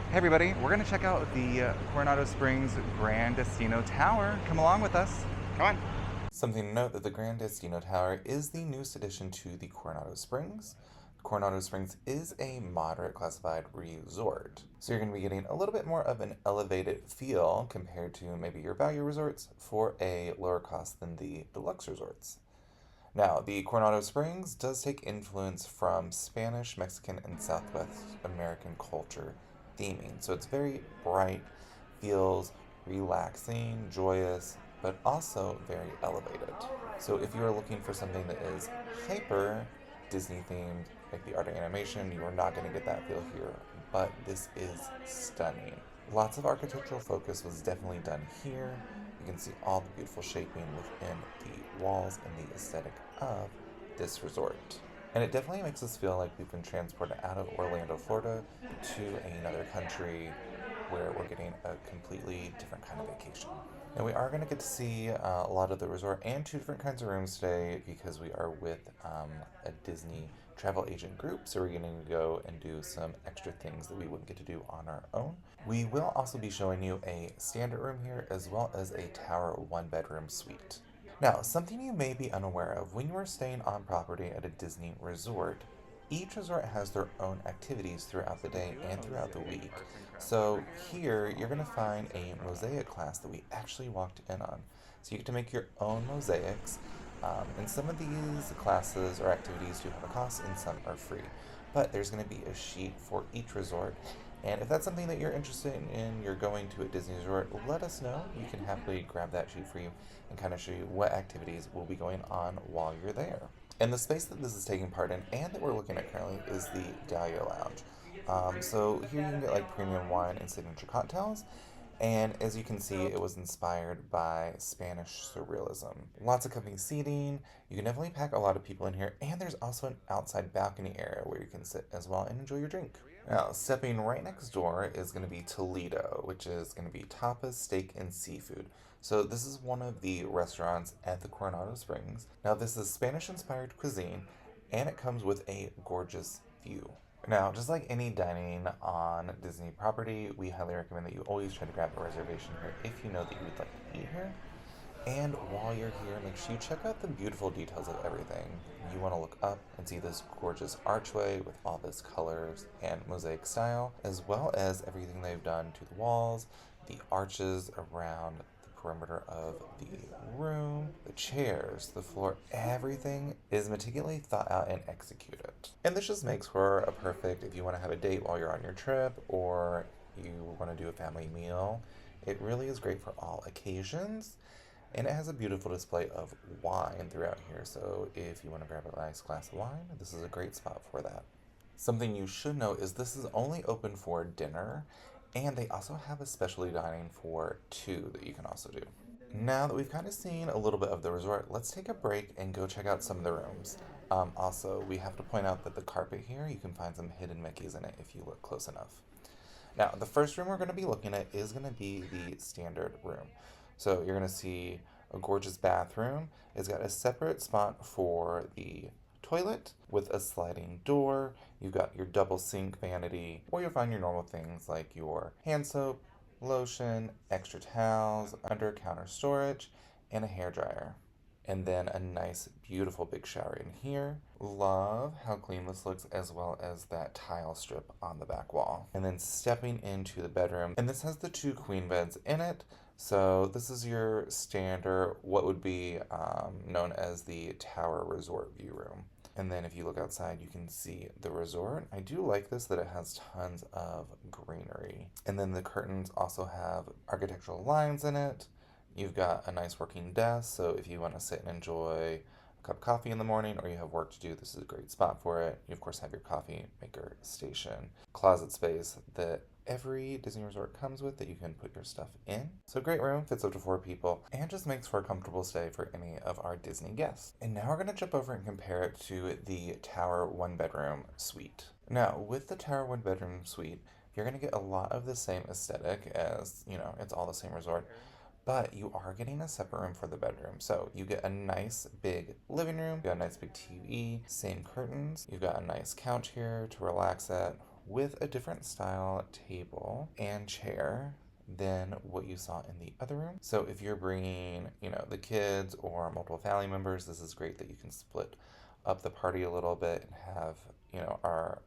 Hey everybody, we're going to check out the Coronado Springs Gran Destino Tower. Come along with us. Come on. Something to note that the Gran Destino Tower is the newest addition to the Coronado Springs. Coronado Springs is a moderate classified resort, so you're going to be getting a little bit more of an elevated feel compared to maybe your value resorts for a lower cost than the deluxe resorts. Now, the Coronado Springs does take influence from Spanish, Mexican, and Southwest American culture theming. So it's very bright, feels relaxing, joyous, but also very elevated. So if you are looking for something that is hyper Disney themed, like the art and animation, you are not going to get that feel here, but this is stunning. Lots of architectural focus was definitely done here. You can see all the beautiful shaping within the walls and the aesthetic of this resort. And it definitely makes us feel like we've been transported out of Orlando, Florida to another country where we're getting a completely different kind of vacation. And we are going to get to see a lot of the resort and two different kinds of rooms today because we are with a Disney travel agent group. So we're going to go and do some extra things that we wouldn't get to do on our own. We will also be showing you a standard room here as well as a tower one bedroom suite. Now, something you may be unaware of when you are staying on property at a Disney resort, each resort has their own activities throughout the day and throughout the week. So here, you're going to find a mosaic class that we actually walked in on. So you get to make your own mosaics. And some of these classes or activities do have a cost and some are free. But there's going to be a sheet for each resort. And if that's something that you're interested in, you're going to a Disney resort, let us know. We can happily grab that sheet for you and kind of show you what activities will be going on while you're there. And the space that this is taking part in and that we're looking at currently is the Dahlia Lounge. So here you can get like premium wine and signature cocktails. And as you can see, it was inspired by Spanish surrealism. Lots of company seating. You can definitely pack a lot of people in here. And there's also an outside balcony area where you can sit as well and enjoy your drink. Now, stepping right next door is going to be Toledo, which is going to be tapas, steak, and seafood. So this is one of the restaurants at the Coronado Springs. Now, this is Spanish-inspired cuisine, and it comes with a gorgeous view. Now, just like any dining on Disney property, we highly recommend that you always try to grab a reservation here if you know that you would like to eat here. And while you're here, make sure you check out the beautiful details of everything. You want to look up and see this gorgeous archway with all this colors and mosaic style, as well as everything they've done to the walls, the arches around the perimeter of the room, the chairs, the floor, everything is meticulously thought out and executed. And this just makes for a perfect if you want to have a date while you're on your trip or you want to do a family meal. It really is great for all occasions. And it has a beautiful display of wine throughout here, so if you want to grab a nice glass of wine, this is a great spot for that. Something you should know is this is only open for dinner, and they also have a specialty dining for two that you can also do. Now that we've kind of seen a little bit of the resort, let's take a break and go check out some of the rooms. Also, we have to point out that the carpet here, you can find some hidden Mickeys in it if you look close enough. Now, the first room we're going to be looking at is going to be the standard room. So you're going to see a gorgeous bathroom. It's got a separate spot for the toilet with a sliding door. You've got your double sink vanity, or you'll find your normal things like your hand soap, lotion, extra towels, under counter storage, and a hair dryer. And then a nice, beautiful big shower in here. Love how clean this looks, as well as that tile strip on the back wall. And then stepping into the bedroom, and this has the two queen beds in it. So this is your standard, what would be known as the Tower Resort view room. And then if you look outside, you can see the resort. I do like this that it has tons of greenery. And then the curtains also have architectural lines in it. You've got a nice working desk, so if you want to sit and enjoy a cup of coffee in the morning or you have work to do, this is a great spot for it. You, of course, have your coffee maker station, closet space that every Disney resort comes with that you can put your stuff in. So great room, fits up to 4 people, and just makes for a comfortable stay for any of our Disney guests. And now we're going to jump over and compare it to the Tower one bedroom suite. Now, with the Tower one bedroom suite, you're going to get a lot of the same aesthetic as, it's all the same resort. But you are getting a separate room for the bedroom. So you get a nice big living room, you got a nice big TV, same curtains, you've got a nice couch here to relax at, with a different style table and chair than what you saw in the other room. So if you're bringing, the kids or multiple family members, this is great that you can split up the party a little bit and have, our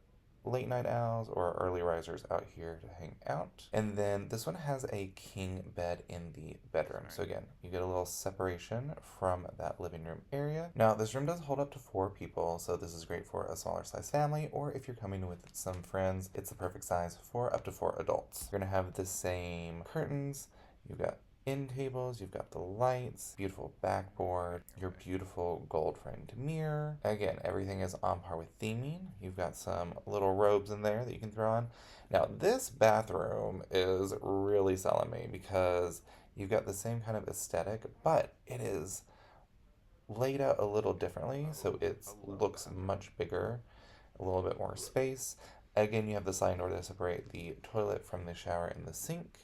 late night owls or early risers out here to hang out. And then this one has a king bed in the bedroom. So again, you get a little separation from that living room area. Now this room does hold up to 4 people, so this is great for a smaller size family, or if you're coming with some friends, it's the perfect size for up to 4 adults. You're gonna have the same curtains. You've got end tables, you've got the lights, beautiful backboard, your beautiful gold framed mirror. Again, everything is on par with theming. You've got some little robes in there that you can throw on. Now, this bathroom is really selling me because you've got the same kind of aesthetic, but it is laid out a little differently, so it looks much bigger, a little bit more space. Again, you have the sliding door to separate the toilet from the shower and the sink.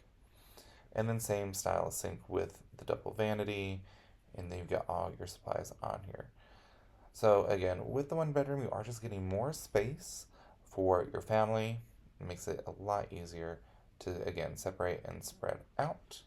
And then same style sink with the double vanity, and then you've got all your supplies on here. So again, with the 1 bedroom, you are just getting more space for your family. It makes it a lot easier to, again, separate and spread out.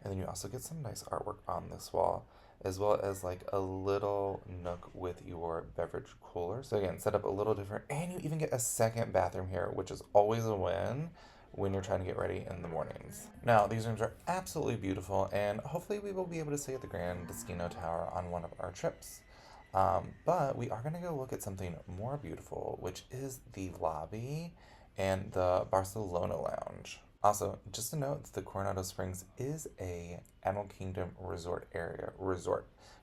And then you also get some nice artwork on this wall, as well as like a little nook with your beverage cooler. So again, set up a little different, and you even get a second bathroom here, which is always a win when you're trying to get ready in the mornings. Now, these rooms are absolutely beautiful, and hopefully we will be able to stay at the Gran Destino Tower on one of our trips. But we are going to go look at something more beautiful, which is the lobby and the Barcelona Lounge. Also, just a note that the Coronado Springs is a Animal Kingdom resort.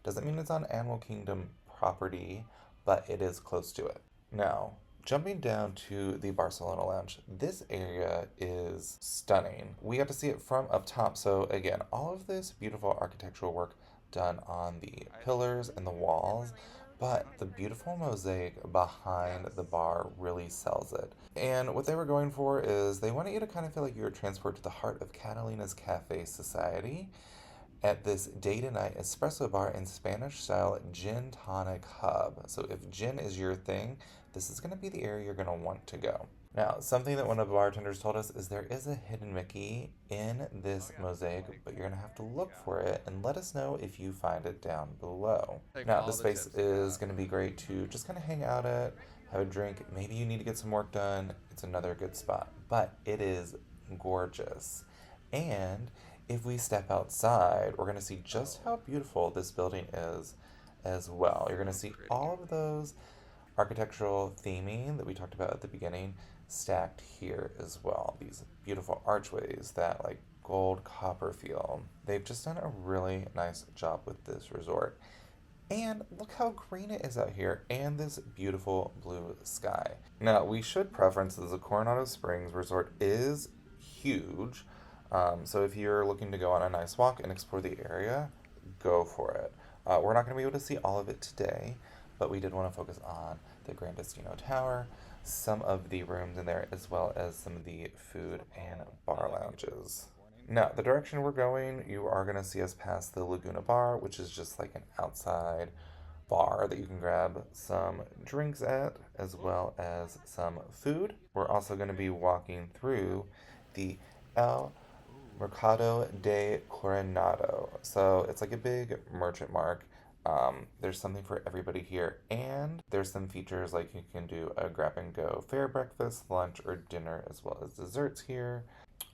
Doesn't mean it's on Animal Kingdom property, but it is close to it. Now, jumping down to the Barcelona Lounge, this area is stunning. We got to see it from up top. So again, all of this beautiful architectural work done on the pillars and the walls, but the beautiful mosaic behind the bar really sells it. And what they were going for is they wanted you to kind of feel like you were transported to the heart of Catalina's Cafe Society at this day-to-night espresso bar and Spanish-style gin tonic hub. So if gin is your thing, this is going to be the area you're going to want to go. Now, something that one of the bartenders told us is there is a hidden Mickey in this mosaic, but you're going to have to look for it and let us know if you find it down below. Now, this space is going to be great to just kind of hang out at, have a drink. Maybe you need to get some work done. It's another good spot, but it is gorgeous. And if we step outside, we're going to see just how beautiful this building is as well. You're going to see all of those architectural theming that we talked about at the beginning stacked here as well. These beautiful archways, that like gold copper feel. They've just done a really nice job with this resort. And look how green it is out here, and this beautiful blue sky. Now, we should preference that the Coronado Springs Resort is huge. So if you're looking to go on a nice walk and explore the area, go for it. We're not going to be able to see all of it today, but we did want to focus on the Gran Destino Tower, some of the rooms in there, as well as some of the food and bar lounges. Now, the direction we're going, you are going to see us pass the Laguna Bar, which is just like an outside bar that you can grab some drinks at, as well as some food. We're also going to be walking through the El Mercado de Coronado. So it's like a big merchant mark. There's something for everybody here, and there's some features like you can do a grab and go fare breakfast, lunch, or dinner, as well as desserts here.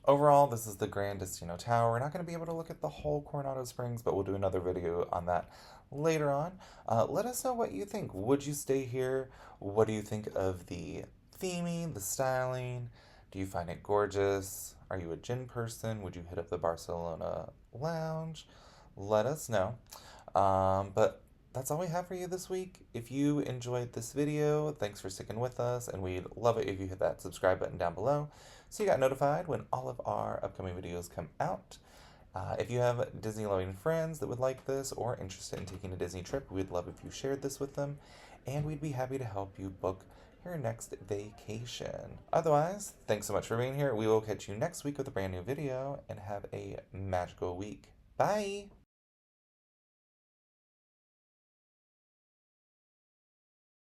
Overall, this is the Gran Destino Tower. We're not going to be able to look at the whole Coronado Springs, but we'll do another video on that later on. Let us know what you think. Would you stay here? What do you think of the theming, the styling? Do you find it gorgeous? Are you a gin person? Would you hit up the Barcelona Lounge? Let us know. But that's all we have for you this week. If you enjoyed this video, thanks for sticking with us, and we'd love it if you hit that subscribe button down below so you got notified when all of our upcoming videos come out. If you have Disney-loving friends that would like this or interested in taking a Disney trip, we'd love if you shared this with them, and we'd be happy to help you book your next vacation. Otherwise, thanks so much for being here. We will catch you next week with a brand new video, and have a magical week. Bye!